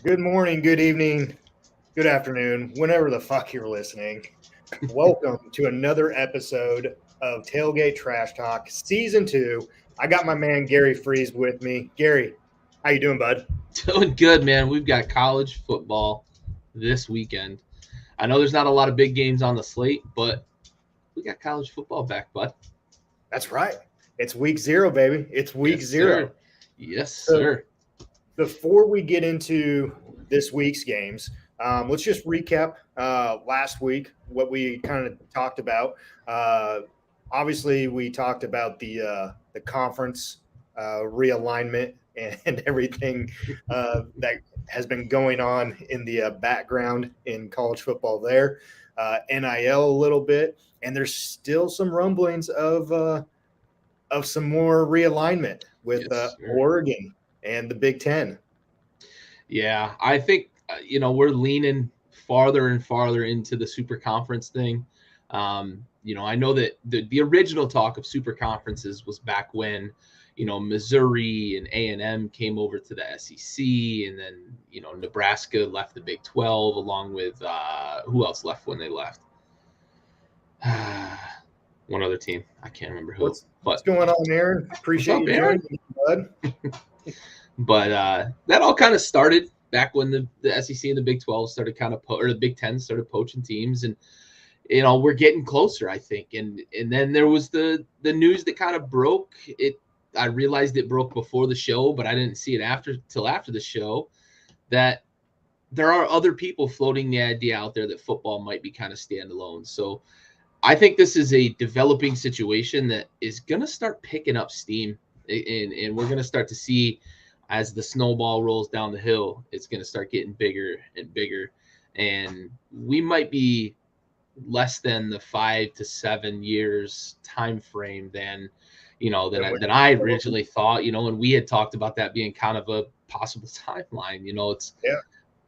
Good morning, good evening, good afternoon, whenever the fuck you're listening. Welcome to another episode of Tailgate Trash Talk, Season 2. I got my man Gary Freeze with me. Gary, how you doing, bud? Doing good, man. We've got college football this weekend. I know there's not a lot of big games on the slate, but we got college football back, bud. That's right. It's week 0, baby. It's week Yes, 0. sir. Yes, So sir. before we get into this week's games, let's just recap last week what we kind of talked about. Uh, Obviously, we talked about the conference realignment and everything that has been going on in the background in college football there, NIL a little bit, and there's still some rumblings of some more realignment with Yes, sir. Oregon and the Big Ten. Yeah, I think we're leaning farther and farther into the super conference thing. I know that the original talk of super conferences was back when Missouri and A&M came over to the SEC, and then Nebraska left the Big 12 along with who else left when they left? One other team, I can't remember who, What's but going on, Aaron? what's Appreciate up, you Aaron? joining me, bud. But that all kind of started back when the SEC and the Big 12 started or the Big 10 started poaching teams, and we're getting closer, I think. And then there was the news that kind of broke it. I realized it broke before the show, but I didn't see it till after the show, that there are other people floating the idea out there that football might be kind of standalone. So I think this is a developing situation that is going to start picking up steam, and we're going to start to see, as the snowball rolls down the hill, it's going to start getting bigger and bigger, and we might be less than the 5 to 7 years time frame than I originally thought. And we had talked about that being kind of a possible timeline. Yeah,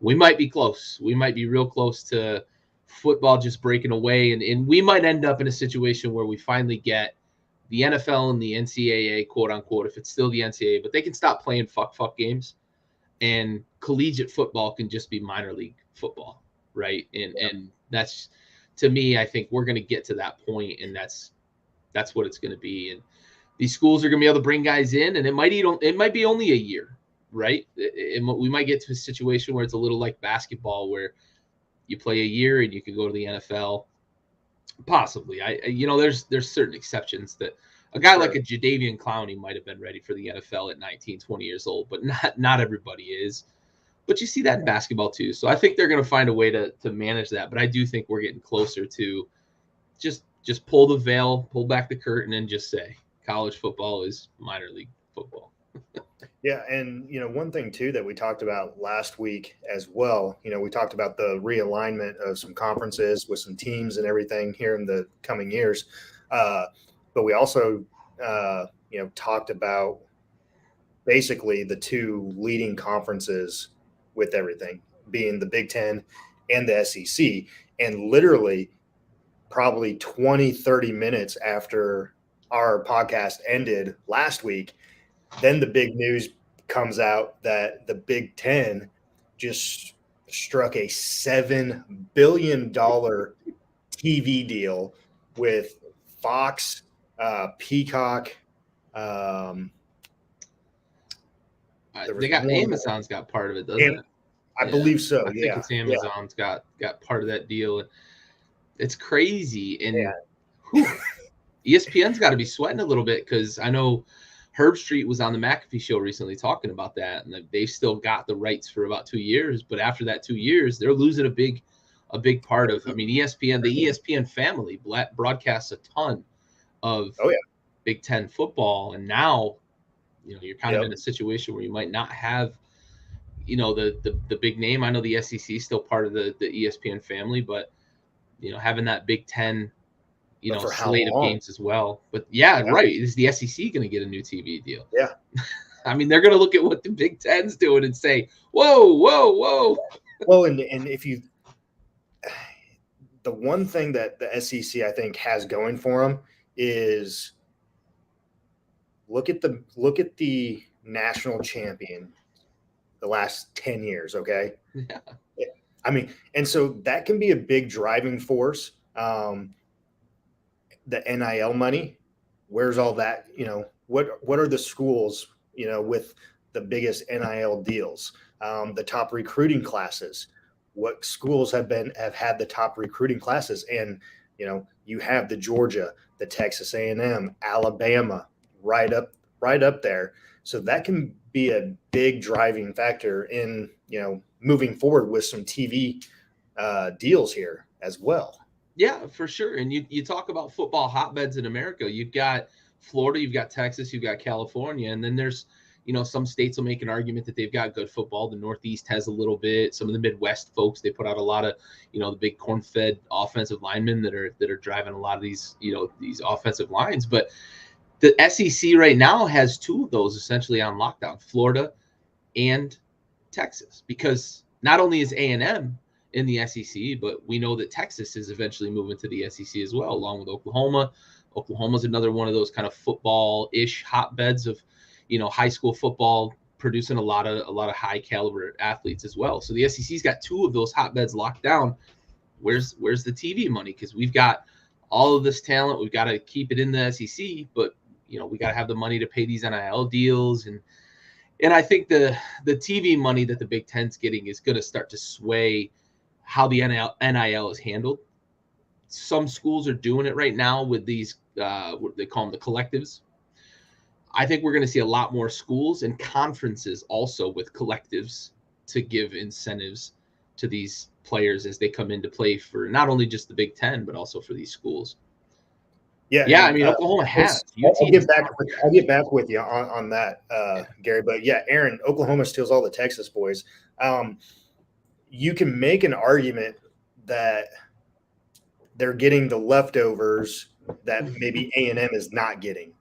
We might be close. We might be real close to football just breaking away, and we might end up in a situation where we finally get the NFL and the NCAA, quote unquote, if it's still the NCAA, but they can stop playing fuck games, and collegiate football can just be minor league football, right? And that's, to me, I think we're going to get to that point, and that's what it's going to be. And these schools are going to be able to bring guys in, and it might be only a year, right? We might get to a situation where it's a little like basketball, where you play a year and you can go to the NFL. Possibly, there's certain exceptions that a guy like sure. a Jadeveon Clowney might have been ready for the NFL at 19, 20 years old, but not everybody is. But you see that in basketball too. So I think they're going to find a way to manage that. But I do think we're getting closer to just pull the veil, pull back the curtain, and just say college football is minor league football. Yeah, and one thing too that we talked about last week as well. We talked about the realignment of some conferences with some teams and everything here in the coming years. Uh, but we also, talked about basically the two leading conferences with everything being the Big Ten and the SEC. And literally, probably 20, 30 minutes after our podcast ended last week, then the big news comes out that the Big Ten just struck a $7 billion TV deal with Fox, Peacock. Um, there They was got one more, Amazon's got part of it, doesn't and it? I Yeah, believe so. I think Yeah, it's yeah, Amazon's got part of that deal. It's crazy, and yeah. whew, ESPN's got to be sweating a little bit, because I know Herb Street was on the McAfee show recently talking about that, and they've still got the rights for about 2 years. But after that 2 years, they're losing a big part of. I mean, the ESPN family broadcasts a ton of Oh yeah. Big Ten football, and now you're kind of Yep. in a situation where you might not have the big name. I know the SEC is still part of the ESPN family, but having that Big Ten But for how slate of long? games as well. But yeah, Yeah. right. Is the SEC going to get a new TV deal? Yeah. I mean, they're going to look at what the Big Ten's doing and say, "Whoa, whoa, whoa." Well, and if you, the one thing that the SEC I think has going for them is look at the national champion the last 10 years. Okay. Yeah. I mean, and so that can be a big driving force. The NIL money, where's all that? What are the schools, with the biggest NIL deals? The top recruiting classes. What schools have had the top recruiting classes? And you have the Georgia, the Texas A&M, Alabama, right up there. So that can be a big driving factor in moving forward with some TV deals here as well. Yeah, for sure. And you talk about football hotbeds in America. You've got Florida, you've got Texas, you've got California, and then there's some states will make an argument that they've got good football. The Northeast has a little bit. Some of the Midwest folks, they put out a lot of the big corn-fed offensive linemen that are driving a lot of these these offensive lines. But the SEC right now has two of those essentially on lockdown: Florida and Texas, because not only is A&M in the SEC, but we know that Texas is eventually moving to the SEC as well, along with Oklahoma. Oklahoma's another one of those kind of football-ish hotbeds of, high school football, producing a lot of high caliber athletes as well. So the SEC's got two of those hotbeds locked down. Where's the TV money? Because we've got all of this talent, we've got to keep it in the SEC, but we got to have the money to pay these NIL deals, and I think the TV money that the Big Ten's getting is going to start to sway how the NIL is handled. Some schools are doing it right now with these, what they call them, the collectives. I think we're going to see a lot more schools and conferences also with collectives to give incentives to these players as they come into play for not only just the Big Ten, but also for these schools. Yeah, yeah. And, I mean, Oklahoma has. I'll get back with you on that, Gary. But yeah, Aaron, Oklahoma steals all the Texas boys. You can make an argument that they're getting the leftovers that maybe A&M is not getting,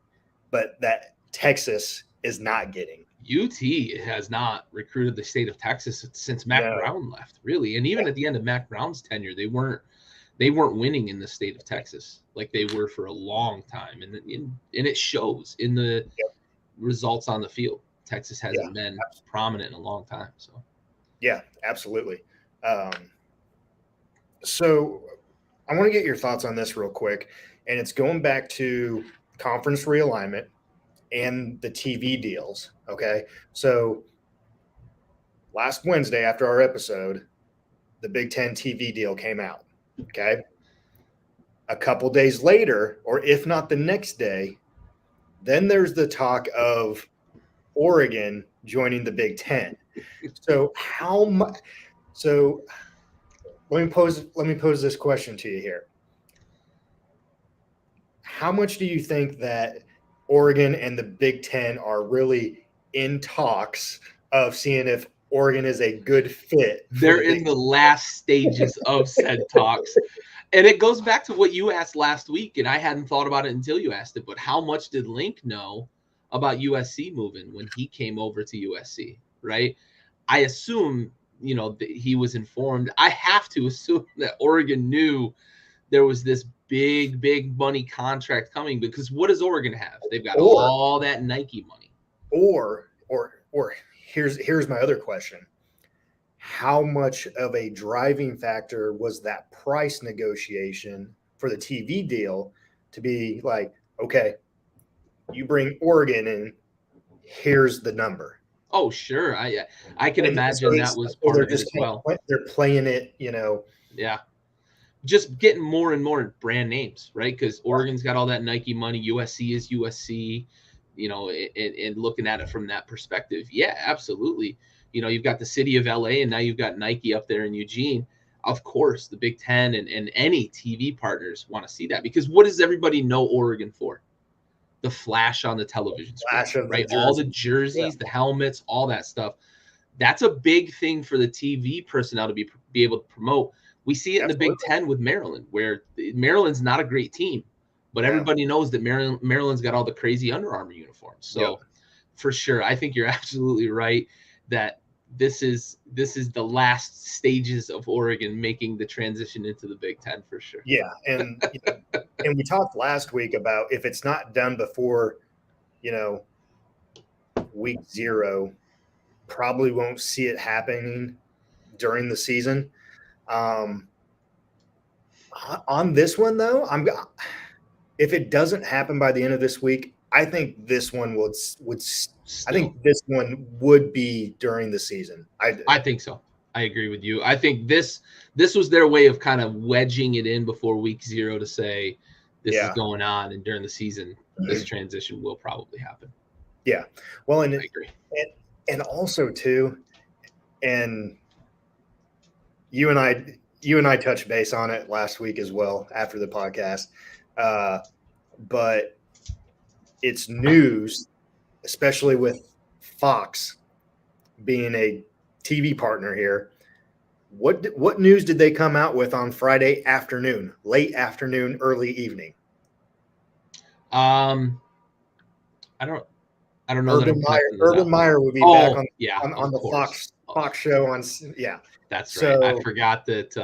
but that Texas is not getting. UT has not recruited the state of Texas since Mac Brown left, really. And even at the end of Mac Brown's tenure, they weren't winning in the state of Texas like they were for a long time. And it shows in the results on the field. Texas hasn't been prominent in a long time. So yeah, absolutely. So I want to get your thoughts on this real quick. And it's going back to conference realignment and the TV deals. Okay. So last Wednesday after our episode, the Big Ten TV deal came out. Okay. A couple days later, or if not the next day, then there's the talk of Oregon joining the Big Ten. So how much? So let me pose this question to you here. How much do you think that Oregon and the Big Ten are really in talks of seeing if Oregon is a good fit? They're in the last stages of said talks. And it goes back to what you asked last week, and I hadn't thought about it until you asked it, but how much did Link know about USC moving when he came over to USC, right? I assume, that he was informed. I have to assume that Oregon knew there was this big money contract coming, because what does Oregon have? They've got all that Nike money. Or here's my other question. How much of a driving factor was that price negotiation for the TV deal to be like, okay, you bring Oregon in, here's the number? Oh, sure. I can imagine that was part of it as well. They're playing it, Yeah. Just getting more and more brand names, right? Because Oregon's got all that Nike money. USC is USC, and looking at it from that perspective. Yeah, absolutely. You've got the city of LA, and now you've got Nike up there in Eugene. Of course, the Big Ten and any TV partners want to see that, because what does everybody know Oregon for? The flash on the television screen, right? All the jerseys, the helmets, all that stuff. That's a big thing for the TV personnel to be able to promote. We see it in the Big Ten with Maryland, where Maryland's not a great team, but everybody knows that Maryland's got all the crazy Under Armour uniforms. So for sure, I think you're absolutely right that this is the last stages of Oregon making the transition into the Big Ten for sure. Yeah, and and we talked last week about if it's not done before, week 0, probably won't see it happening during the season. On this one, though, if it doesn't happen by the end of this week, I think this one would I think this one would be during the season. I think so. I agree with you. I think this was their way of kind of wedging it in before week 0 to say this is going on, and during the season, this transition will probably happen. Yeah. Well, and I agree. And also too, and you and I touched base on it last week as well after the podcast. But it's news, especially with Fox being a TV partner here. What news did they come out with on Friday afternoon, late afternoon, early evening? I don't know. Urban Meyer will be back on the Fox show on. Yeah, that's right. I forgot that.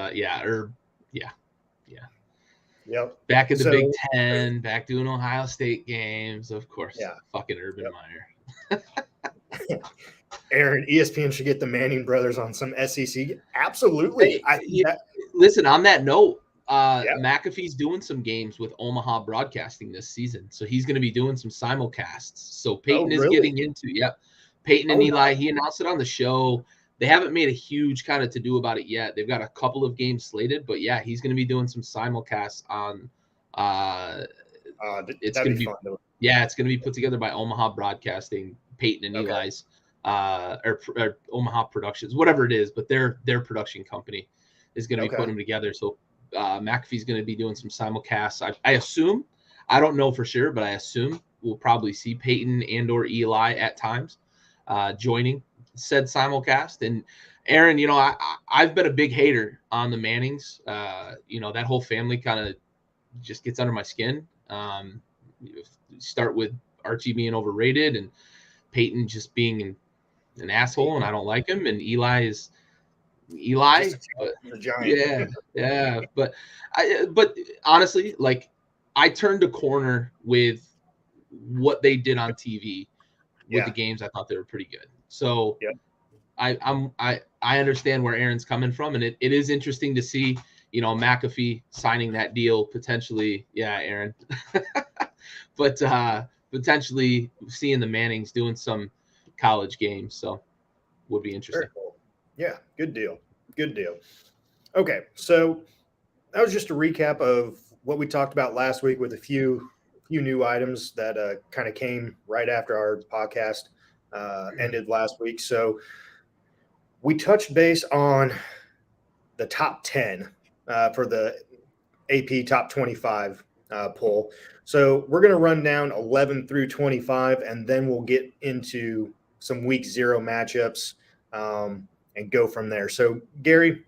Yep. Back in the Big Ten, back doing Ohio State games, of course. Yeah. Fucking Urban Meyer. Aaron, ESPN should get the Manning brothers on some SEC. Absolutely. Listen, on that note, McAfee's doing some games with Omaha Broadcasting this season, so he's going to be doing some simulcasts. So Peyton is getting into Peyton and Eli. He announced it on the show. They haven't made a huge kind of to-do about it yet. They've got a couple of games slated, but yeah, he's going to be doing some simulcasts on. It's going to be fun, though. Yeah, it's going to be put together by Omaha Broadcasting, Peyton and Eli's, or Omaha Productions, whatever it is, but their production company is going to be putting them together. So McAfee's going to be doing some simulcasts. I assume, I don't know for sure, but I assume we'll probably see Peyton and or Eli at times joining said simulcast. And Aaron, I've been a big hater on the Mannings. That whole family kind of just gets under my skin. Start with Archie being overrated and Peyton just being an asshole, and I don't like him. And Eli is Eli. The giant. Yeah. But honestly, like, I turned a corner with what they did on TV with the games. I thought they were pretty good. So I understand where Aaron's coming from, and it is interesting to see, McAfee signing that deal potentially. Yeah, Aaron. But potentially seeing the Mannings doing some college games. So would be interesting. Cool. Yeah, good deal. Okay, so that was just a recap of what we talked about last week with a few new items that kind of came right after our podcast ended last week. So we touched base on the top 10 for the AP top 25 poll. So we're going to run down 11 through 25, and then we'll get into some week 0 matchups and go from there. So Gary,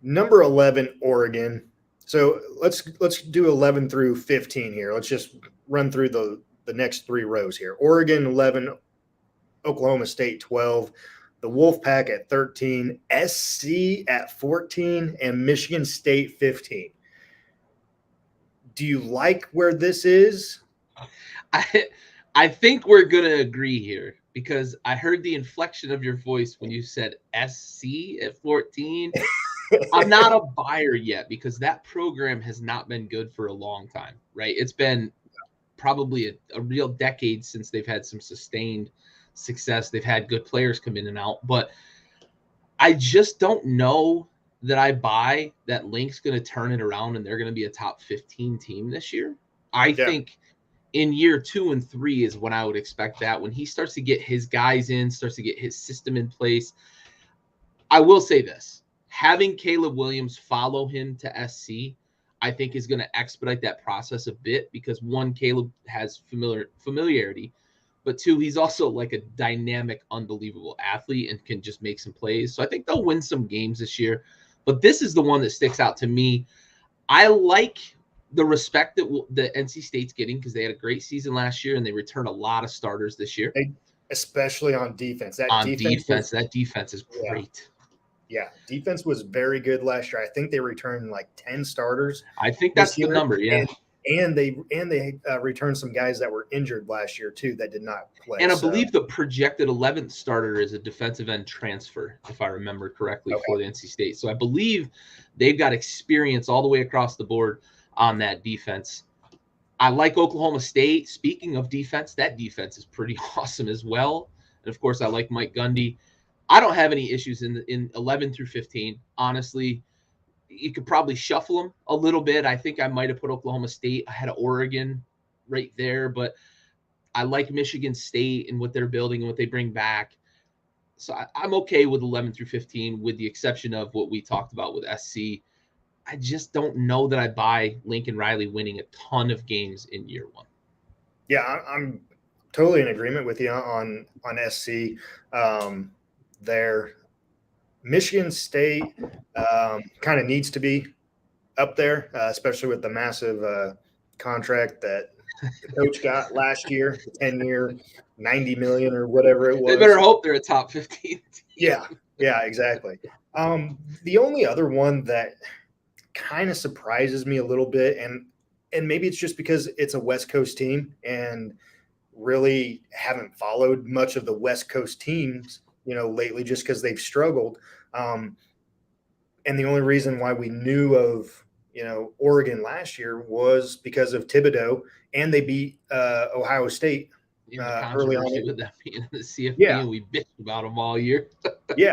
number 11, Oregon. So let's do 11 through 15 here. Let's just run through the next 3 rows here. Oregon 11, Oklahoma State 12, the Wolfpack at 13, SC at 14, and Michigan State 15. Do you like where this is? I think we're going to agree here, because I heard the inflection of your voice when you said SC at 14. I'm not a buyer yet, because that program has not been good for a long time, right? It's been probably a real decade since they've had some sustained success. They've had good players come in and out, but I just don't know that I buy that Link's going to turn it around and they're going to be a top 15 team this year. I think in year 2 and 3 is when I would expect that, when he starts to get his guys in, starts to get his system in place. I will say this, having Caleb Williams follow him to SC, I think is going to expedite that process a bit, because 1, Caleb has familiarity, but 2, he's also like a dynamic, unbelievable athlete and can just make some plays. So I think they'll win some games this year, but this is the one that sticks out to me. I like the respect that the NC State's getting, because they had a great season last year and they returned a lot of starters this year. Especially on defense. That defense is great. Yeah, defense was very good last year. I think they returned like 10 starters. I think that's the number, yeah. and they returned some guys that were injured last year too that did not play. And I So, believe the projected 11th starter is a defensive end transfer, if I remember correctly, okay. for the NC State. So I believe they've got experience all the way across the board on that defense. I like Oklahoma State. Speaking of defense, that defense is pretty awesome as well. And of course, I like Mike Gundy. I don't have any issues in 11 through 15. Honestly, you could probably shuffle them a little bit. I think I might have put Oklahoma State ahead of Oregon right there, but I like Michigan State and what they're building and what they bring back. So I'm okay with 11 through 15, with the exception of what we talked about with SC. I just don't know that I buy Lincoln Riley winning a ton of games in year one. Yeah, I'm totally in agreement with you on SC. There, Michigan State kind of needs to be up there, especially with the massive contract that the coach got last year, the 10-year, $90 million or whatever it was. They better hope they're a top 15 team. Yeah, exactly. The only other one that kind of surprises me a little bit, and maybe it's just because it's a West Coast team and really haven't followed much of the West Coast teams, lately, just because they've struggled. And the only reason why we knew of, Oregon last year was because of Thibodeau, and they beat Ohio State In the early on. controversy with them being in the CFP, Yeah. and we bitched about them all year. Yeah.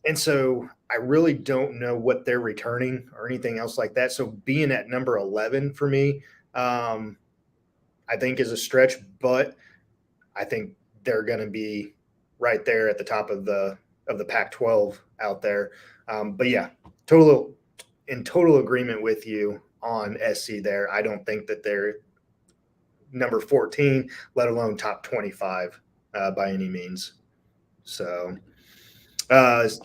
And so I really don't know what they're returning or anything else like that. So being at number 11 for me, I think is a stretch, but I think they're going to be right there at the top of the Pac-12 out there. But yeah, total agreement with you on SC there. I don't think that they're number 14, let alone top 25 by any means. So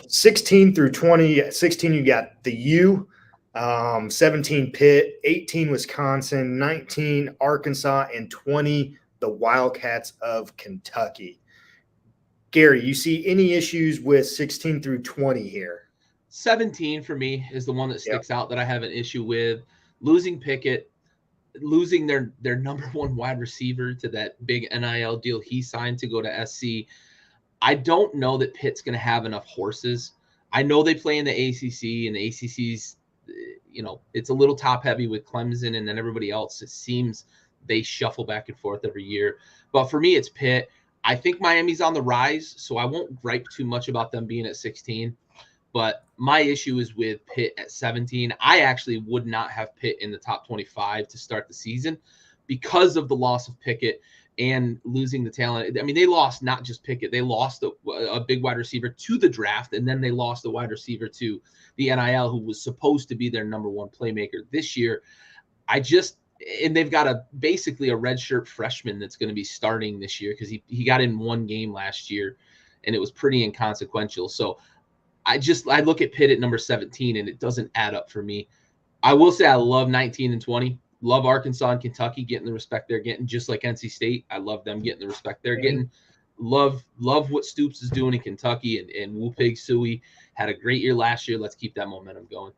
16 through 20, 16 you got the U, 17 Pitt, 18 Wisconsin, 19 Arkansas, and 20 the Wildcats of Kentucky. Gary, you see any issues with 16 through 20 here? 17 for me is the one that sticks out that I have an issue with. Losing Pickett, losing their number one wide receiver to that big NIL deal he signed to go to SC. I don't know that Pitt's going to have enough horses. I know they play in the ACC, and the ACC's, it's a little top heavy with Clemson, and then everybody else. It seems they shuffle back and forth every year. But for me, it's Pitt. I think Miami's on the rise, so I won't gripe too much about them being at 16. But my issue is with Pitt at 17. I actually would not have Pitt in the top 25 to start the season because of the loss of Pickett and losing the talent. I mean, they lost not just Pickett. They lost a big wide receiver to the draft, and then they lost a wide receiver to the NIL who was supposed to be their number one playmaker this year. And they've got basically a redshirt freshman that's going to be starting this year because he got in one game last year, and it was pretty inconsequential. So I look at Pitt at number 17, and it doesn't add up for me. I will say I love 19 and 20. Love Arkansas and Kentucky getting the respect they're getting, just like NC State. I love them getting the respect they're getting. Love what Stoops is doing in Kentucky, and Wupig Sui had a great year last year. Let's keep that momentum going.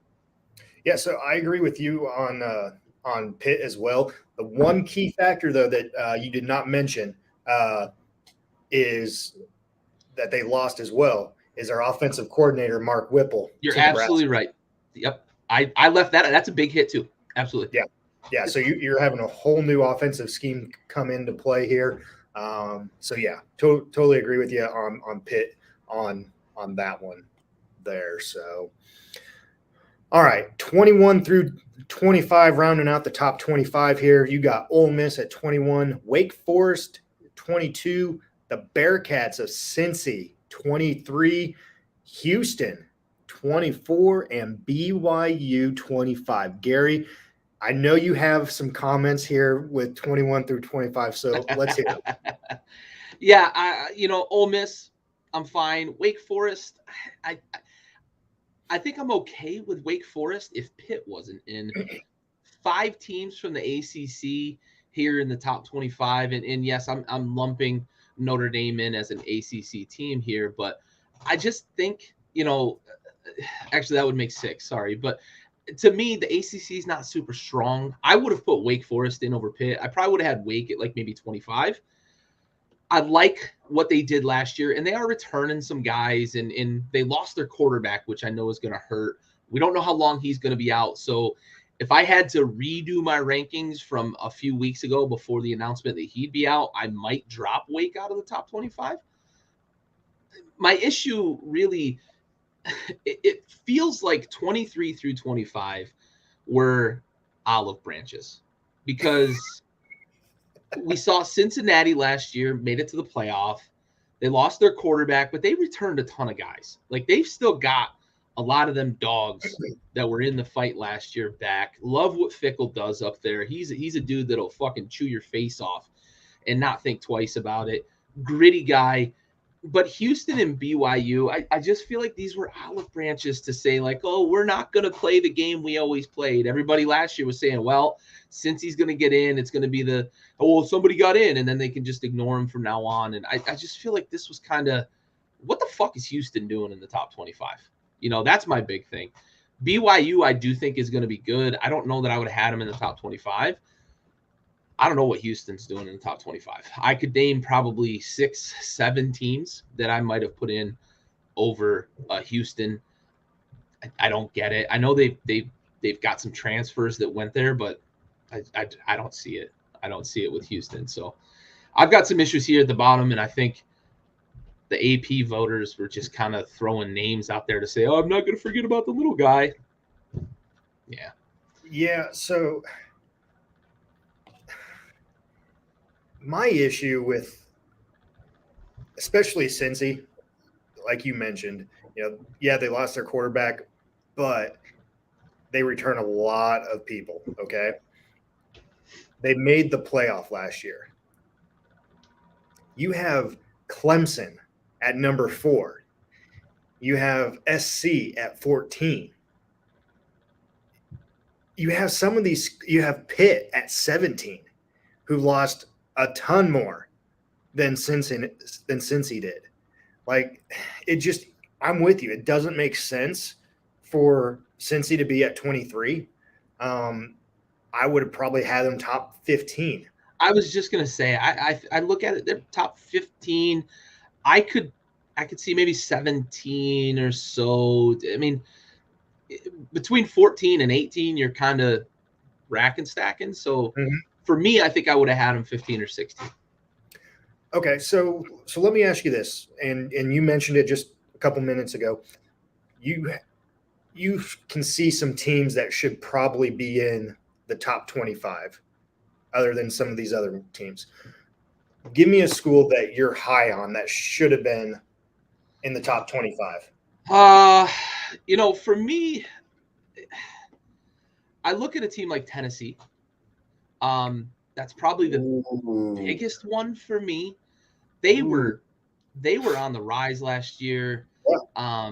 Yeah, so I agree with you on Pitt as well. The one key factor, though, that you did not mention is that they lost as well, is our offensive coordinator, Mark Whipple. You're absolutely right. Yep. I left that. That's a big hit, too. Absolutely. Yeah. So you're having a whole new offensive scheme come into play here. So, yeah, totally agree with you on Pitt on that one there. So, all right, 21 through 25, rounding out the top 25 here. You got Ole Miss at 21, Wake Forest 22, the Bearcats of Cincy 23, Houston 24, and BYU 25. Gary, I know you have some comments here with 21 through 25, so let's hear it. Yeah, Ole Miss, I'm fine. Wake Forest, I think I'm okay with Wake Forest if Pitt wasn't in. 5 teams from the ACC here in the top 25, and yes, I'm lumping Notre Dame in as an ACC team here, but I just think, actually that would make 6, sorry, but to me, the ACC is not super strong. I would have put Wake Forest in over Pitt. I probably would have had Wake at like maybe 25. I like what they did last year, and they are returning some guys, and they lost their quarterback, which I know is going to hurt. We don't know how long he's going to be out. So if I had to redo my rankings from a few weeks ago before the announcement that he'd be out, I might drop Wake out of the top 25. My issue really, it feels like 23 through 25 were olive branches because we saw Cincinnati last year made it to the playoff. They lost their quarterback, but they returned a ton of guys. Like they've still got a lot of them dogs that were in the fight last year back. Love what Fickle does up there. He's a dude that'll fucking chew your face off and not think twice about it. Gritty guy. But Houston and BYU, I just feel like these were olive branches to say, like, oh, we're not going to play the game we always played. Everybody last year was saying, well, since he's going to get in, it's going to be well, somebody got in, and then they can just ignore him from now on. And I just feel like this was kind of, what the fuck is Houston doing in the top 25? That's my big thing. BYU, I do think is going to be good. I don't know that I would have had him in the top 25. I don't know what Houston's doing in the top 25. I could name probably 6, 7 teams that I might have put in over Houston. I don't get it. I know they've got some transfers that went there, but I don't see it. I don't see it with Houston. So I've got some issues here at the bottom, and I think the AP voters were just kind of throwing names out there to say, oh, I'm not going to forget about the little guy. Yeah. Yeah, so my issue with especially Cincy, like you mentioned, yeah, they lost their quarterback, but they return a lot of people, okay? They made the playoff last year. You have Clemson at number 4. You have SC at 14. You have some of these, you have Pitt at 17, who lost a ton more than Cincy did. Like, it just, I'm with you. It doesn't make sense for Cincy to be at 23. I would have probably had them top 15. I was just gonna say, I look at it, they're top 15. I could see maybe 17 or so. I mean, between 14 and 18, you're kind of rack and stacking. So for me, I think I would have had them 15 or 16. Okay, so let me ask you this, and you mentioned it just a couple minutes ago. You can see some teams that should probably be in the top 25, other than some of these other teams. Give me a school that you're high on that should have been in the top 25. For me, I look at a team like Tennessee. That's probably the biggest one for me. They were on the rise last year. Yeah.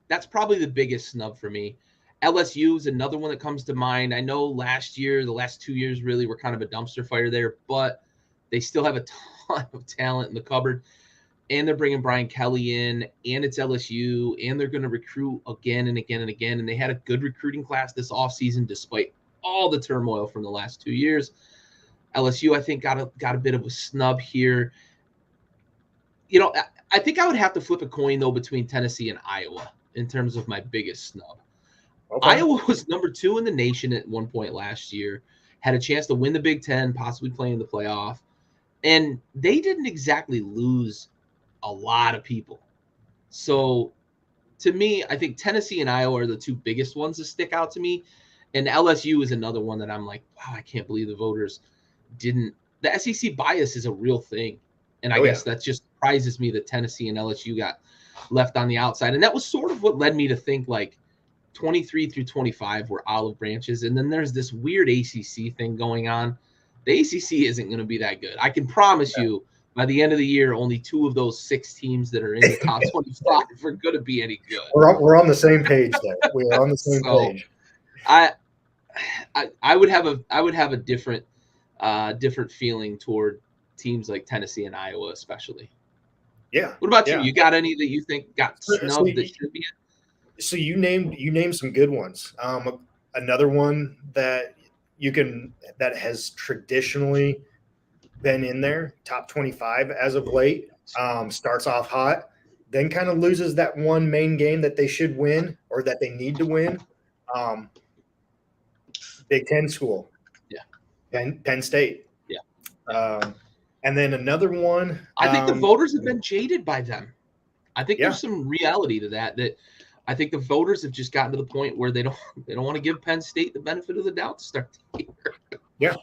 That's probably the biggest snub for me. LSU is another one that comes to mind. I know last year, the last 2 years really were kind of a dumpster fire there, but they still have a ton of talent in the cupboard. And they're bringing Brian Kelly in, and it's LSU, and they're going to recruit again and again and again. And they had a good recruiting class this offseason despite all the turmoil from the last 2 years. LSU, I think, got a bit of a snub here. I think I would have to flip a coin, though, between Tennessee and Iowa in terms of my biggest snub. Okay. Iowa was number 2 in the nation at one point last year, had a chance to win the Big Ten, possibly play in the playoff, and they didn't exactly lose a lot of people. So to me, I think Tennessee and Iowa are the 2 biggest ones that stick out to me. And LSU is another one that I'm like, wow, I can't believe the voters didn't. The SEC bias is a real thing. And I guess that just surprises me that Tennessee and LSU got left on the outside. And that was sort of what led me to think like 23 through 25 were olive branches. And then there's this weird ACC thing going on. The ACC isn't going to be that good. I can promise you by the end of the year, only 2 of those 6 teams that are in the top 25 are going to be any good. We're on the same page there. We are on the same page. I would have a different feeling toward teams like Tennessee and Iowa, especially. Yeah. What about you? You got any that you think got snubbed that should be in? So you named some good ones. Another one that that has traditionally been in there, top 25 as of late, starts off hot, then kind of loses that one main game that they should win or that they need to win. Um, Big Ten school, Yeah. Penn State. Yeah. And then another one. I think the voters have been jaded by them. I think Yeah. there's some reality to that. That I think the voters have just gotten to the point where they don't want to give Penn State the benefit of the doubt to start the year. Yeah.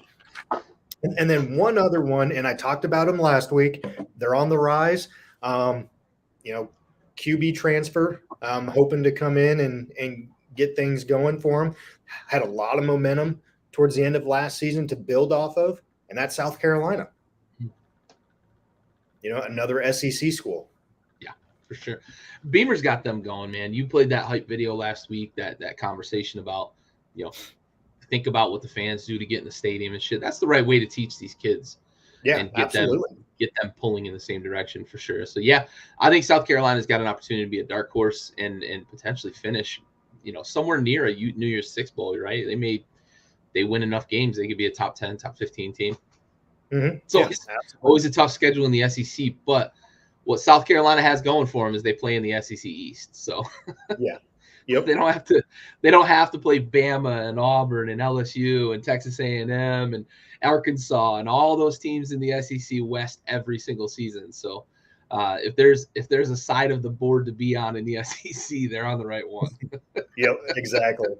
And then one other one, and I talked about them last week. They're on the rise. QB transfer, hoping to come in and get things going for them. Had a lot of momentum towards the end of last season to build off of, and that's South Carolina. Another SEC school. Yeah, for sure. Beamer's got them going, man. You played that hype video last week, that conversation about, think about what the fans do to get in the stadium and shit. That's the right way to teach these kids. Yeah, and get absolutely. them pulling in the same direction for sure. So yeah, I think South Carolina's got an opportunity to be a dark horse and potentially finish, somewhere near a New Year's Six bowl, right? They win enough games, they could be a top 10, top 15 team. Mm-hmm. So it's always a tough schedule in the SEC, but what South Carolina has going for them is they play in the SEC East. So yeah. Yep. They don't have to play Bama and Auburn and LSU and Texas A&M and Arkansas and all those teams in the SEC West every single season. So if there's a side of the board to be on in the SEC, they're on the right one. Yep, exactly.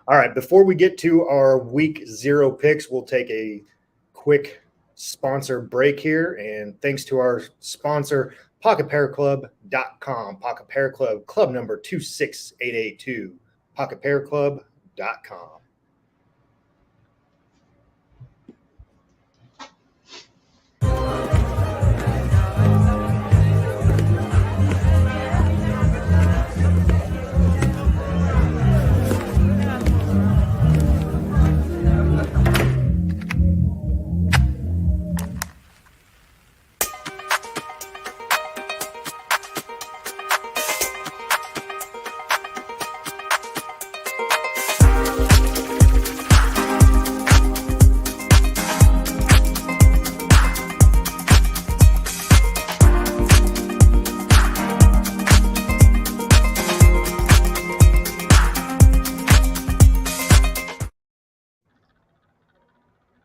All right, before we get to our week 0 picks, we'll take a quick sponsor break here. And thanks to our sponsor, PocketPairClub.com. Pocket Pair Club, club number 26882. PocketPairClub.com.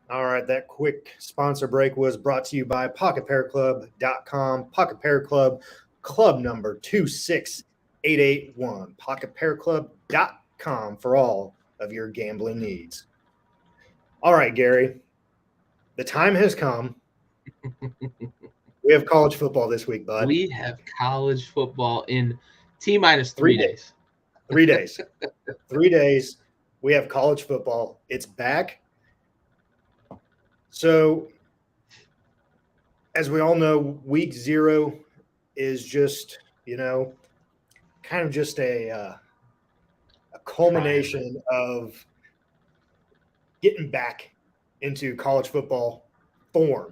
All right, that quick sponsor break was brought to you by PocketPairClub.com. Pocket Pair Club, club number 26881. PocketPairClub.com for all of your gambling needs. All right, Gary, the time has come. We have college football this week, bud. We have college football in T-minus 3 days. 3 days. 3 days. We have college football. It's back. So, as we all know, week 0 is just, kind of just a culmination of getting back into college football form,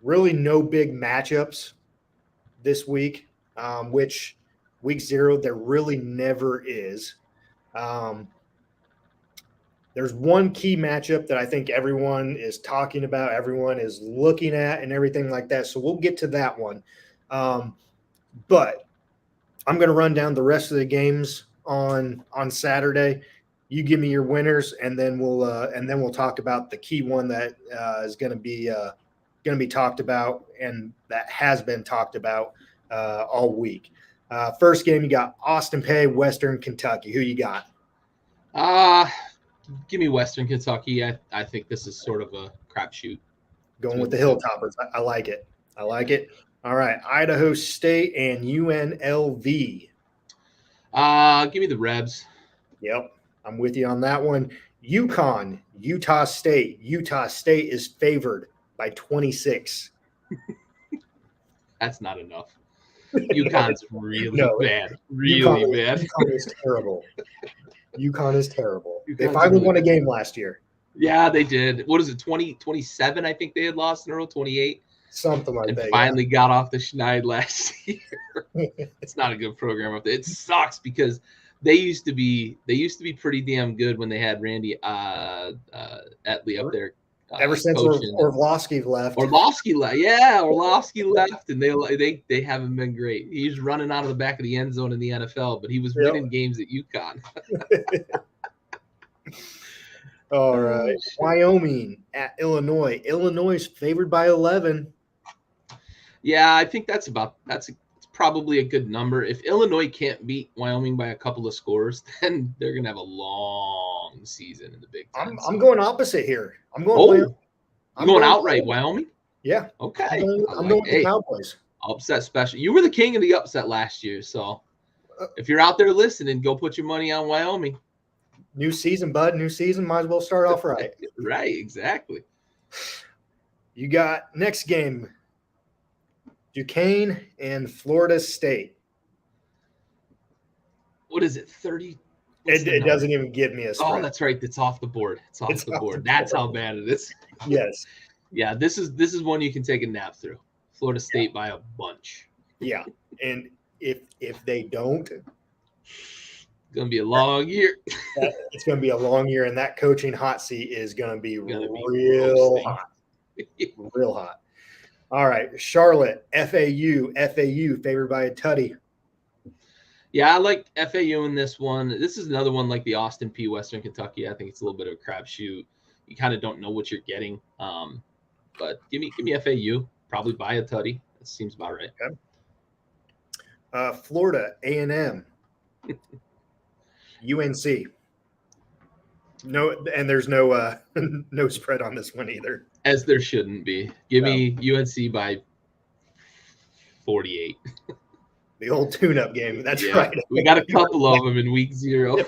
really no big matchups this week, which week 0, there really never is. There's one key matchup that I think everyone is talking about, everyone is looking at and everything like that. So we'll get to that one. But I'm going to run down the rest of the games on Saturday. You give me your winners, and then we'll talk about the key one that is going to be talked about and that has been talked about all week. First game, you got Austin Peay, Western Kentucky. Who you got? Give me Western Kentucky. I think this is sort of a crapshoot. Going with the Hilltoppers. I like it. All right, Idaho State and UNLV. Give me the Rebs. Yep, I'm with you on that one. UConn, Utah State. Utah State is favored by 26. That's not enough. UConn's really bad. Bad. UConn is terrible. UConn is terrible. They finally won a game last year. Yeah, they did. What is it, 27? I think they had lost in a row, 28. Something like and that. finally got off the schneid last year. It's not a good program up there. It sucks because they used to be pretty damn good when they had Randy Etley up there. Ever since Orlovsky left. Orlovsky left. Yeah, Orlovsky left, and they haven't been great. He's running out of the back of the end zone in the NFL, but he was winning games at UConn. All right. Wyoming at Illinois. Illinois is favored by 11. Yeah, I think that's probably a good number. If Illinois can't beat Wyoming by a couple of scores, then they're gonna have a long season in the Big Ten. I'm going opposite here. I'm going. I'm going outright Wyoming. Yeah. Okay. I'm going with the Cowboys. Upset special. You were the king of the upset last year, so if you're out there listening, go put your money on Wyoming. New season, bud. New season. Might as well start off right. Right. Exactly. You got next game. Duquesne and Florida State. What is it? 30. It doesn't even give me a spread. Oh, that's right. It's off the board. It's off the board. That's how bad it is. Yes. Yeah, this is one you can take a nap through. Florida State by a bunch. Yeah. And if they don't, it's gonna be a long year. It's gonna be a long year, and that coaching hot seat is gonna be real hot. Real hot. All right, Charlotte, FAU favored by a tutty. Yeah, I like FAU in this one. This is another one like the Austin P. Western Kentucky. I think it's a little bit of a crapshoot. You kind of don't know what you're getting. But give me FAU, probably by a tutty. That seems about right. Okay. Florida, A&M, UNC. No, and there's no no spread on this one either. As there shouldn't be. Give me UNC by 48. The old tune-up game. That's right. We got a couple of them in week 0.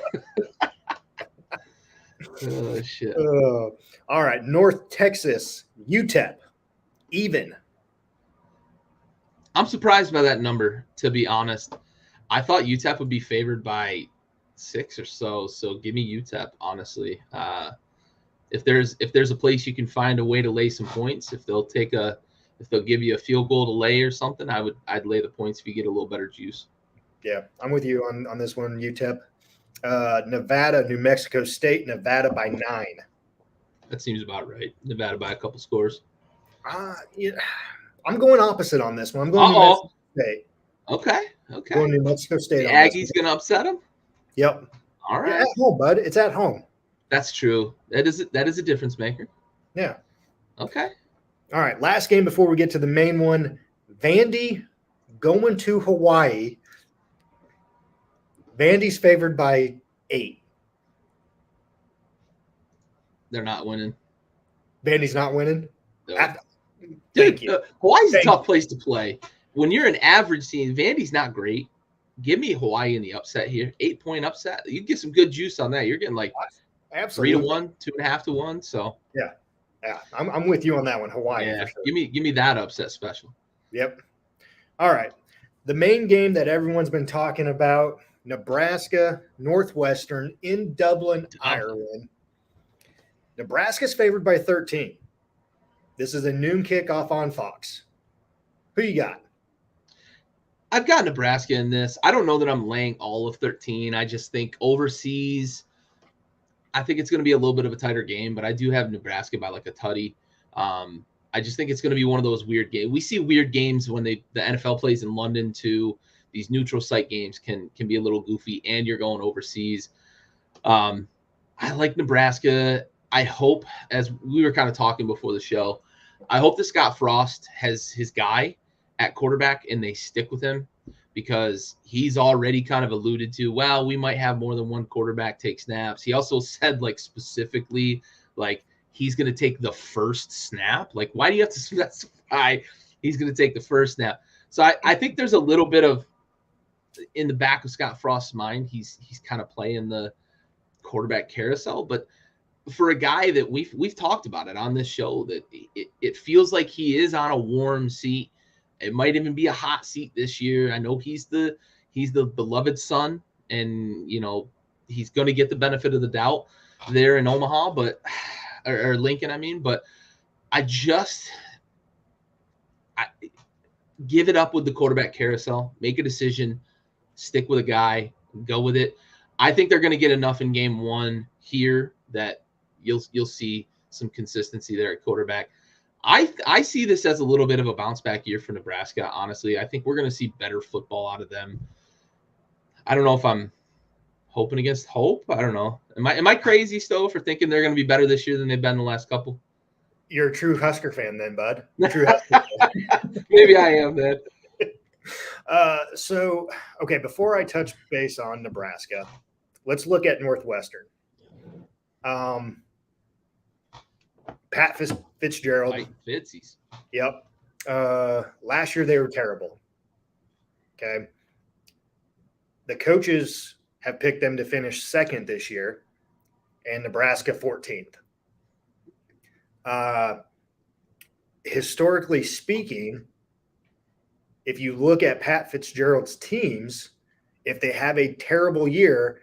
Oh, shit. All right. North Texas, UTEP, even. I'm surprised by that number, to be honest. I thought UTEP would be favored by 6 or so. So give me UTEP, honestly. If there's a place you can find a way to lay some points, if they'll give you a field goal to lay or something, I'd lay the points if you get a little better juice. Yeah, I'm with you on this one, UTEP. Nevada, New Mexico State, Nevada by 9. That seems about right. Nevada by a couple scores. Yeah, I'm going opposite on this one. I'm going New Mexico State. Okay. Going New Mexico State. The Aggies going to upset them? Yep. All right. Yeah, at home, bud. It's at home. That's true. That is a difference maker. Yeah. Okay. All right. Last game before we get to the main one. Vandy going to Hawaii. Vandy's favored by 8. They're not winning. Vandy's not winning? No. Thank you. Hawaii's a tough place to play. When you're an average team, Vandy's not great. Give me Hawaii in the upset here. 8-point upset. You get some good juice on that. You're getting like absolutely 3-1, 2.5-1. So yeah, I'm with you on that one. Hawaii. Yeah, for sure. give me that upset special. Yep. All right. The main game that everyone's been talking about: Nebraska Northwestern in Dublin, Ireland. Nebraska's favored by 13. This is a noon kickoff on Fox. Who you got? I've got Nebraska in this. I don't know that I'm laying all of 13. I just think overseas, I think it's going to be a little bit of a tighter game, but I do have Nebraska by like a tutty. I just think it's going to be one of those weird games. We see weird games when the NFL plays in London too. These neutral site games can be a little goofy, and you're going overseas. I like Nebraska. I hope, as we were kind of talking before the show, I hope that Scott Frost has his guy at quarterback and they stick with him, because he's already kind of alluded to, well, we might have more than one quarterback take snaps. He also said like specifically like he's going to take the first snap. Like, why do you have to specify he's going to take the first snap? So I think there's a little bit of in the back of Scott Frost's mind, he's kind of playing the quarterback carousel. But for a guy that we've talked about it on this show, that it feels like he is on a warm seat. It might even be a hot seat this year. I know he's the beloved son, and he's going to get the benefit of the doubt there in Omaha, but or Lincoln, I mean. But give it up with the quarterback carousel, make a decision, stick with a guy, go with it. I think they're going to get enough in game one here that you'll see some consistency there at quarterback. I see this as a little bit of a bounce back year for Nebraska. Honestly, I think we're going to see better football out of them. I don't know if I'm hoping against hope. I don't know. Am I crazy, Stowe, for thinking they're going to be better this year than they've been the last couple? You're a true Husker fan then, bud. True Husker fan. Maybe I am then. So, okay, before I touch base on Nebraska, let's look at Northwestern. Pat Fitzgerald. Like Fitzies. Yep. Last year they were terrible. Okay. The coaches have picked them to finish second this year, and Nebraska 14th. Historically speaking, if you look at Pat Fitzgerald's teams, if they have a terrible year,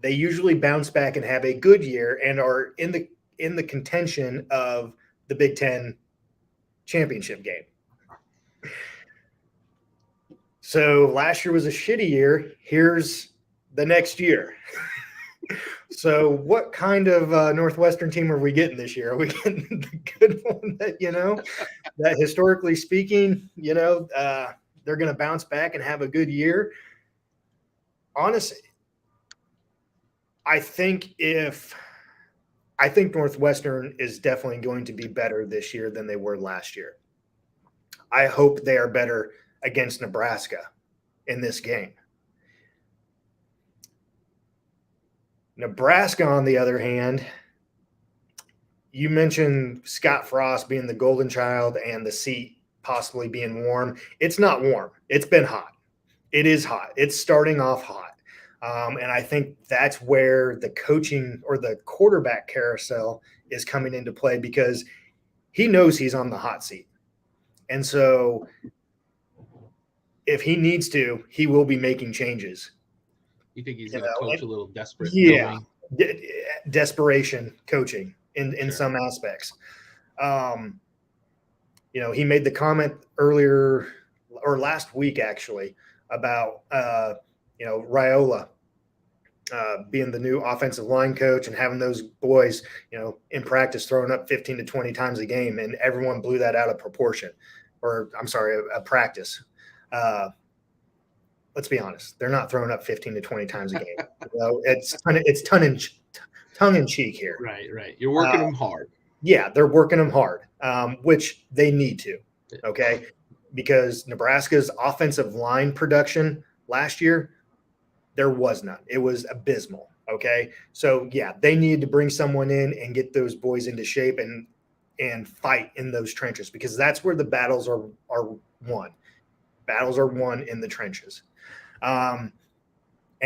they usually bounce back and have a good year and are in the contention of the Big Ten championship game. So last year was a shitty year. Here's the next year. So what kind of Northwestern team are we getting this year? Are we getting the good one that, that historically speaking, they're going to bounce back and have a good year? Honestly, I think Northwestern is definitely going to be better this year than they were last year. I hope they are better against Nebraska in this game. Nebraska, on the other hand, you mentioned Scott Frost being the golden child and the seat possibly being warm. It's not warm. It's been hot. It is hot. It's starting off hot. And I think that's where the coaching or the quarterback carousel is coming into play because he knows he's on the hot seat. And so if he needs to, he will be making changes. You think he's going to coach a little desperate? Yeah, desperation coaching in some aspects. He made the comment earlier or last week actually about Raiola being the new offensive line coach and having those boys, in practice throwing up 15 to 20 times a game, and everyone blew that out of proportion. Or I'm sorry, a practice. Let's be honest, they're not throwing up 15 to 20 times a game. It's tongue in cheek here. Right. You're working them hard. Yeah, they're working them hard, which they need to. Okay, because Nebraska's offensive line production last year, there was none. It was abysmal. Okay, so yeah, they need to bring someone in and get those boys into shape and fight in those trenches because that's where the battles are won. Battles are won in the trenches. And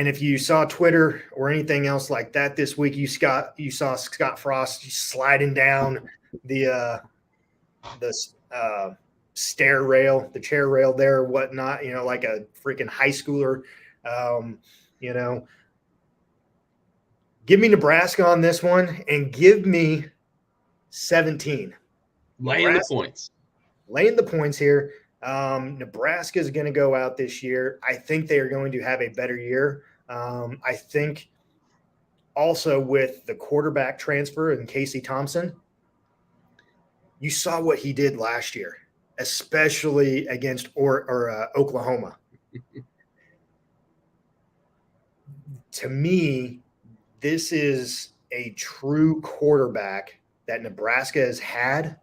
if you saw Twitter or anything else like that this week, you saw Scott Frost sliding down the stair rail, the chair rail there, or whatnot, like a freaking high schooler. Give me Nebraska on this one and give me 17. Laying the points here. Nebraska is going to go out this year. I think they are going to have a better year. I think also with the quarterback transfer and Casey Thompson, you saw what he did last year, especially against Oklahoma. To me, this is a true quarterback that Nebraska has had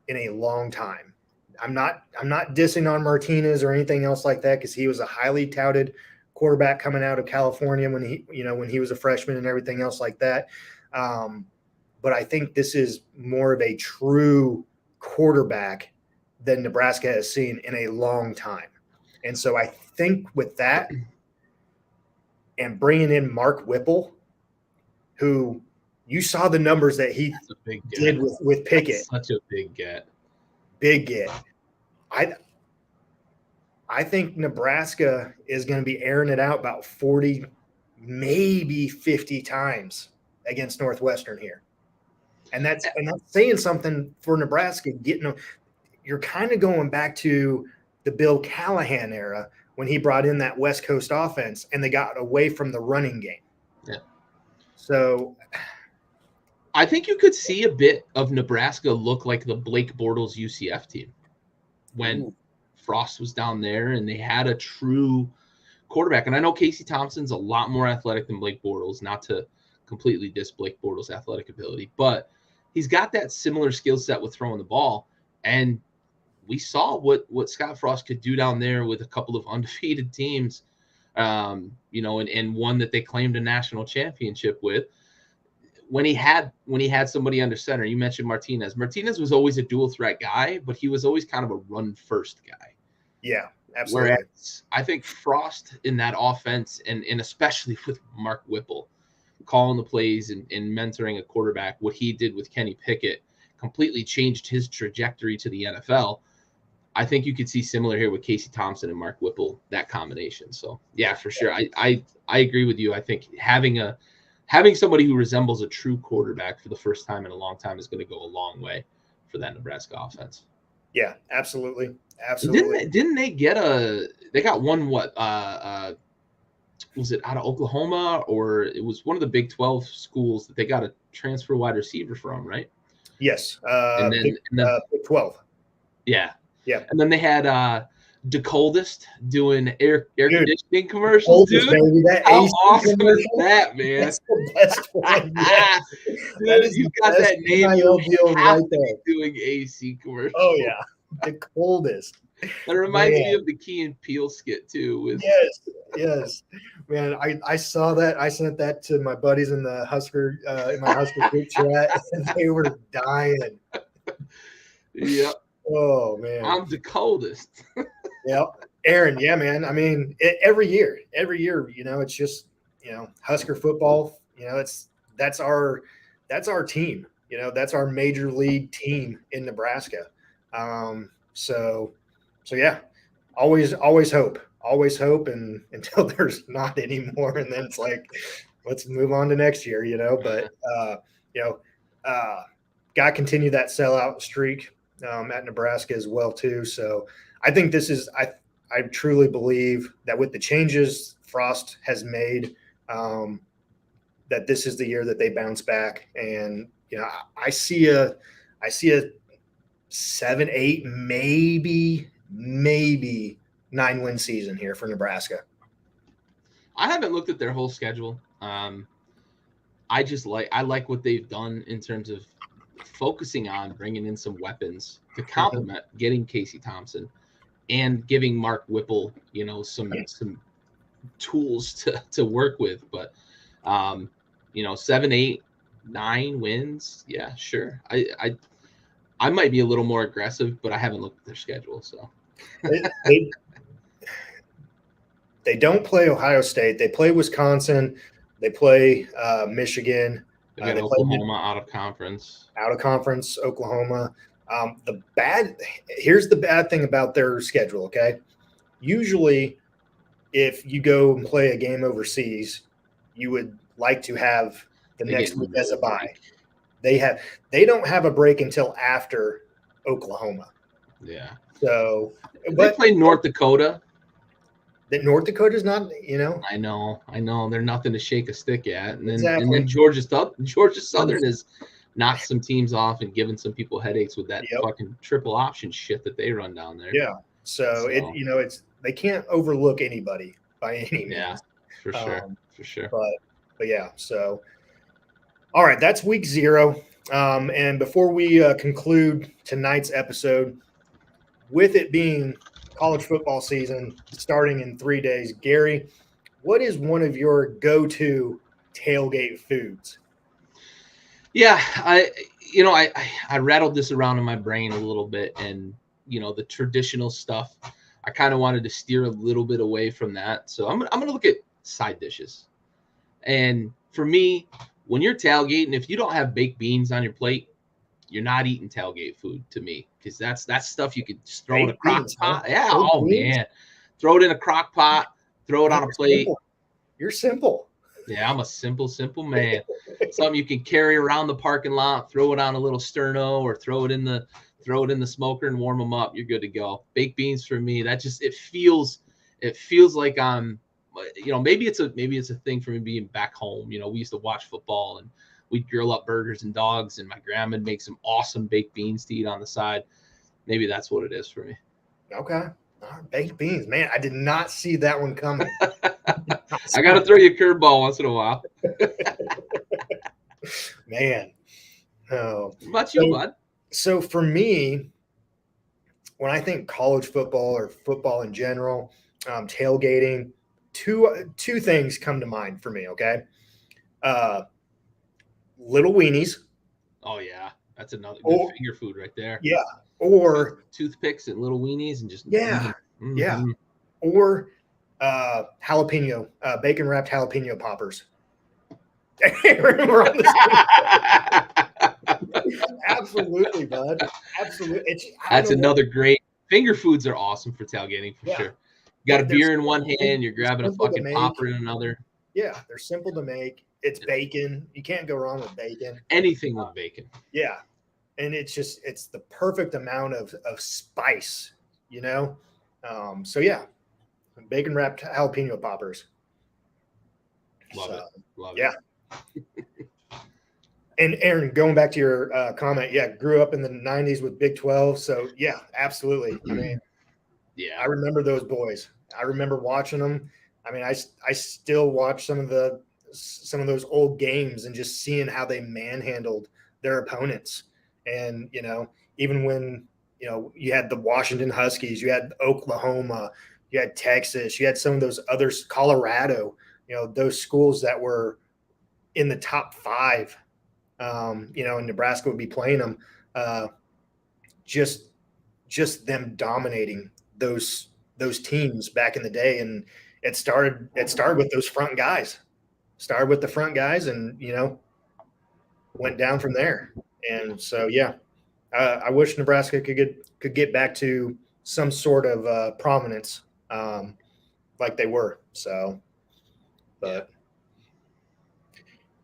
in a long time. I'm not dissing on Martinez or anything else like that because he was a highly touted quarterback coming out of California when he was a freshman and everything else like that. But I think this is more of a true quarterback than Nebraska has seen in a long time. And so I think with that and bringing in Mark Whipple, who you saw the numbers that he did with Pickett. That's such a big get. Big get. I think Nebraska is going to be airing it out about 40, maybe 50 times against Northwestern here. And that's saying something for Nebraska. You're kind of going back to the Bill Callahan era when he brought in that West Coast offense and they got away from the running game. Yeah. So I think you could see a bit of Nebraska look like the Blake Bortles UCF team when Frost was down there and they had a true quarterback. And I know Casey Thompson's a lot more athletic than Blake Bortles, not to completely diss Blake Bortles' athletic ability, but he's got that similar skill set with throwing the ball. And we saw what Scott Frost could do down there with a couple of undefeated teams, and one that they claimed a national championship with. When he had somebody under center, you mentioned Martinez. Martinez was always a dual threat guy, but he was always kind of a run first guy. Yeah, absolutely. Whereas I think Frost in that offense, and especially with Mark Whipple calling the plays and mentoring a quarterback, what he did with Kenny Pickett completely changed his trajectory to the NFL. I think you could see similar here with Casey Thompson and Mark Whipple, that combination. So yeah, for sure. I agree with you. I think having somebody who resembles a true quarterback for the first time in a long time is going to go a long way for that Nebraska offense. Yeah, absolutely. Absolutely. Didn't they get they got one, was it out of Oklahoma, or it was one of the Big 12 schools that they got a transfer wide receiver from, right? Yes. Big 12. Yeah. Yeah. And then they had the coldest doing air conditioning commercials, dude. Baby, how awesome is that, man? That's the best one. Yeah. Dude, you got that name. You right there. Doing AC commercials. Oh yeah, the coldest. That reminds me of the Key and Peele skit too. Yes, man. I saw that. I sent that to my buddies in the Husker group chat, and they were dying. Yep. Oh man, I'm the coldest. Yep. Aaron, yeah, man. I mean, every year, it's just, Husker football. That's our team. That's our major league team in Nebraska. So yeah, always hope, and until there's not anymore, and then it's like, let's move on to next year. But got to continue that sellout streak at Nebraska as well too. So I think this is I truly believe that with the changes Frost has made, that this is the year that they bounce back. And I see a 7, 8, maybe 9-win season here for Nebraska. I haven't looked at their whole schedule. I like what they've done in terms of focusing on bringing in some weapons to complement getting Casey Thompson and giving Mark Whipple, some tools to work with. But 7, 8, 9 wins, yeah, sure. I might be a little more aggressive, but I haven't looked at their schedule. So they don't play Ohio State. They play Wisconsin. They play Michigan. They play Oklahoma out of conference. Oklahoma. Here's the bad thing about their schedule. Okay, usually, if you go and play a game overseas, you would like to have the next week as a bye. They don't have a break until after Oklahoma. Yeah. So, they play North Dakota. That North Dakota's not, I know. They're nothing to shake a stick at. And then, exactly. And then Georgia Southern has knocked some teams off and given some people headaches with that fucking triple option shit that they run down there. Yeah. So they can't overlook anybody by any means. Yeah, for sure. But yeah, so all right, that's week 0. And before we conclude tonight's episode, with it being college football season starting in 3 days, Gary, what is one of your go-to tailgate foods? Yeah, I rattled this around in my brain a little bit, and the traditional stuff, I kind of wanted to steer a little bit away from that. So I'm gonna look at side dishes. And for me, when you're tailgating, if you don't have baked beans on your plate, you're not eating tailgate food to me, because that's stuff you could just throw in a crock pot. Yeah, man. Throw it in a crock pot, throw it on a plate. You're simple. Yeah, I'm a simple man. Something you can carry around the parking lot, throw it on a little sterno, or throw it in the throw it in the smoker and warm them up. You're good to go. Baked beans for me, that just, it feels like maybe it's a thing for me being back home. We used to watch football and we'd grill up burgers and dogs, and my grandma would make some awesome baked beans to eat on the side. Maybe that's what it is for me. Okay. Baked beans, man. I did not see that one coming. I got to throw you a curveball once in a while. Man. Oh. What about you, bud? So for me, when I think college football or football in general, tailgating, two things come to mind for me, okay? Little weenies. Oh, yeah. That's another good finger food right there. Yeah. Or toothpicks and little weenies and just yeah. Or jalapeno, bacon wrapped jalapeno poppers. We're on Absolutely, bud. Absolutely. That's another great finger foods are awesome for tailgating for sure. You got a beer in one hand, you're grabbing a fucking popper in another. Yeah, they're simple to make. It's bacon. You can't go wrong with bacon. Anything with bacon. Yeah. And it's the perfect amount of spice, So yeah, bacon wrapped jalapeno poppers. Love it. Yeah. And Aaron, going back to your comment, grew up in the 90s with Big 12. So yeah, absolutely. I mean, yeah, I remember those boys. I remember watching them. I mean, I still watch some of those old games and just seeing how they manhandled their opponents. And, even when, you had the Washington Huskies, you had Oklahoma, you had Texas, you had some of those others, Colorado, those schools that were in the top 5, and Nebraska would be playing them, just them dominating those teams back in the day. And it started with those front guys, and, went down from there. And so, yeah, I wish Nebraska could get back to some sort of prominence, like they were. So, but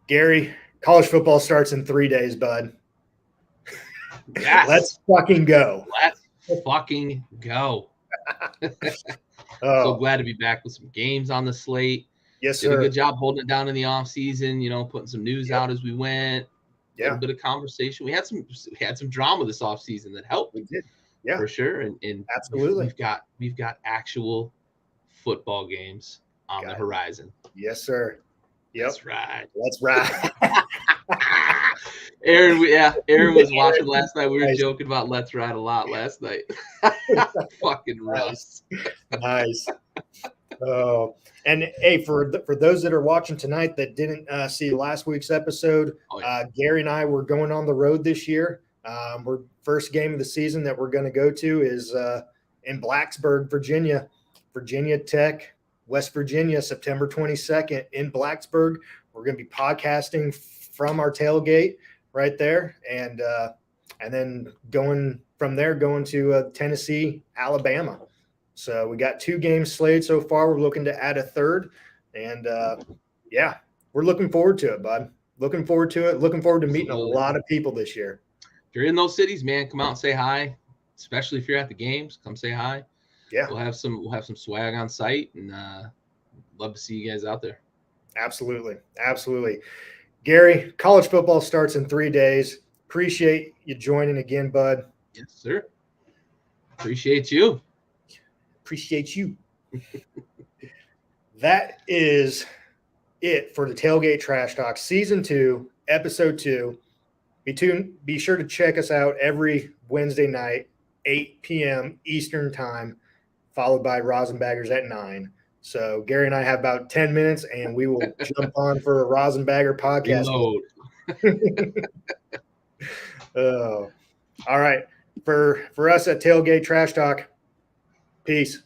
Gary, college football starts in 3 days, bud. Yes. Let's fucking go. So glad to be back with some games on the slate. Yes, Did sir. a good job holding it down in the off season, putting some news out as we went. A little bit of conversation. We had some drama this off season that helped. We did. Yeah. For sure. And absolutely. We've got actual football games on the horizon. Yes, sir. Yep. That's right. Aaron was watching last night. We were joking about Let's Ride a lot last night. Fucking Russ. Nice. Oh, and hey, for those that are watching tonight that didn't see last week's episode, Gary and I were going on the road this year. We're first game of the season that we're going to go to is in Blacksburg, Virginia, Virginia Tech, West Virginia, September 22nd in Blacksburg. We're going to be podcasting from our tailgate right there, and then going from there, going to Tennessee, Alabama. So we got 2 games slated so far. We're looking to add a third, and we're looking forward to it, bud. Looking forward to it. Looking forward to meeting a lot of people this year. If you're in those cities, man, come out and say hi. Especially if you're at the games, come say hi. Yeah, we'll have some swag on site, and love to see you guys out there. Absolutely. Gary, college football starts in 3 days. Appreciate you joining again, bud. Yes, sir. Appreciate you. That is it for the Tailgate Trash Talk Season 2, Episode 2. Be sure to check us out every Wednesday night, 8 p.m. Eastern Time, followed by Rosenbaggers at 9. So Gary and I have about 10 minutes, and we will jump on for a Rosenbagger podcast. All right. For us at Tailgate Trash Talk, peace.